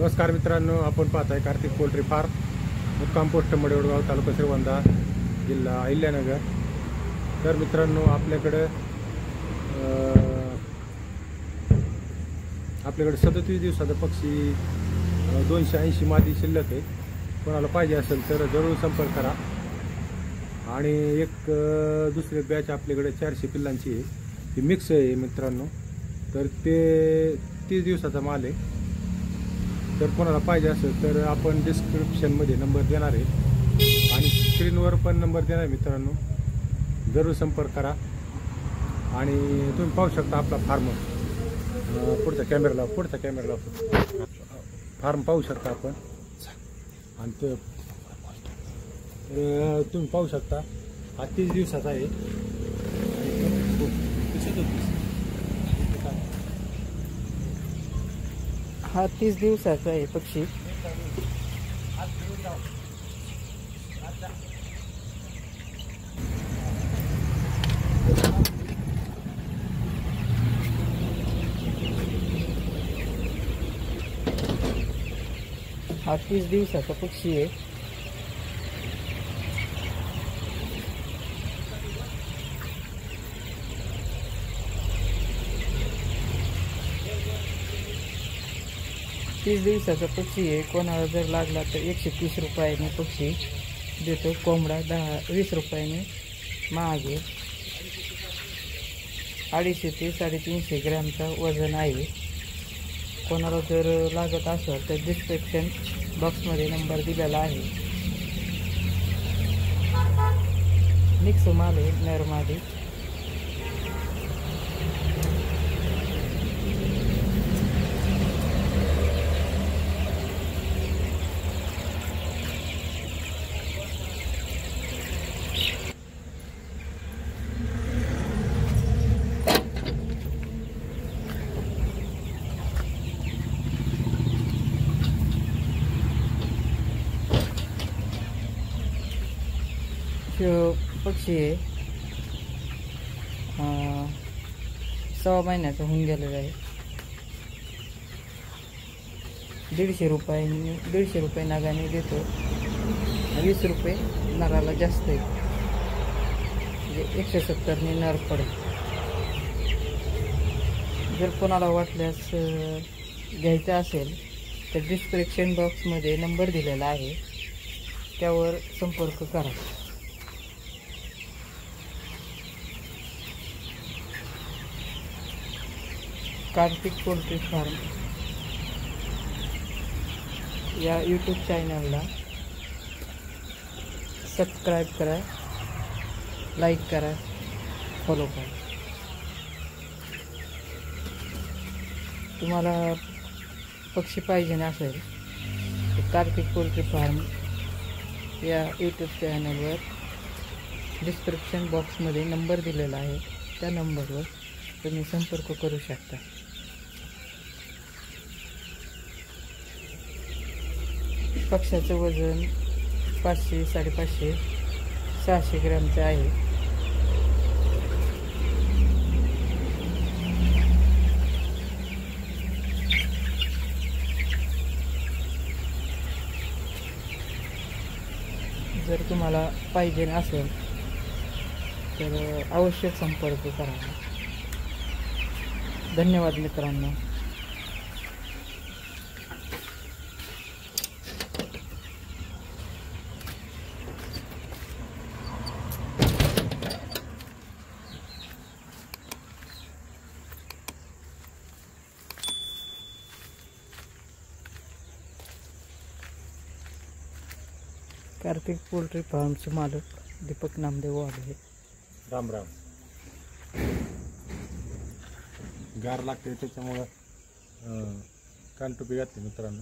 नमस्कार मित्रांनो, आपण पाहताय कार्तिक पोल्ट्री फार्म, मुक्काम पोस्ट मडेवडगाव, तालुका श्रीगोंदा, जिल्हा अहिल्यानगर। तर मित्रांनो, आपल्याकडे 37 दिवसाचा पक्षी 280 मादी शिल्लक आहे। कोणाला पाहिजे असेल तर जरूर संपर्क करा। आणि एक दुसरी बॅच आपल्याकडे 400 पिल्लांची आहे, ती मिक्स आहे मित्रांनो। तर ते 30 दिवसाचा माल आहे। तर कोणाला पाहिजे असेल तर आपण डिस्क्रिप्शनमध्ये नंबर देणार आहे आणि स्क्रीनवर पण नंबर देणार आहे मित्रांनो, जरूर संपर्क करा। आणि तुम्ही पाहू शकता आपला फार्म, पुढच्या कॅमेराला फार्म पाहू शकता आपण। आणि ते तुम्ही पाहू शकता हा 30 दिवसाचा आहे। हा 30 दिवसाचा आहे पक्षी। हा 30 दिवसाचा पक्षी आहे। तीस दिवसाचा पक्षी आहे। कोणाला जर लागला तर 130 रुपयाने पक्षी देतो। कोंबडा 20 रुपयाने महाग आहे। 250 ते 350 ग्रॅमचा वजन आहे। कोणाला जर लागत असेल तर डिस्क्रिप्शन बॉक्समध्ये नंबर दिलेला आहे। मिक्स माल आहे, नर मादी। पक्षी आहे 6 महिन्याचा होऊन गेलेला आहे। 150 रुपये नागाने देतो। 20 रुपये नराला जास्त आहे, म्हणजे 170 नर पडेल। जर कोणाला वाटल्यास घ्यायचं असेल तर डिस्क्रिप्शन बॉक्समध्ये नंबर दिलेला आहे, त्यावर संपर्क करा। कार्तिक पोल्ट्री फार्म या यूट्यूब चॅनलला सबस्क्राईब करा, लाईक करा, फॉलो करा। तुम्हाला पक्षी पाहिजे असेल तर कार्तिक पोल्ट्री फार्म या यूट्यूब चॅनलवर डिस्क्रिप्शन बॉक्समध्ये नंबर दिलेला आहे, त्या नंबरवर तुम्ही संपर्क करू शकता। पक्ष्याचं वजन 500, 550, 600 ग्रॅमचं आहे। जर तुम्हाला पाहिजे असेल तर अवश्य संपर्क करा। धन्यवाद मित्रांनो। कार्तिक पोल्ट्री फार्मचे मालक दीपक नामदेव वाघे। राम राम। गार लागते त्याच्यामुळं कानटोपी घातली मित्रांनो।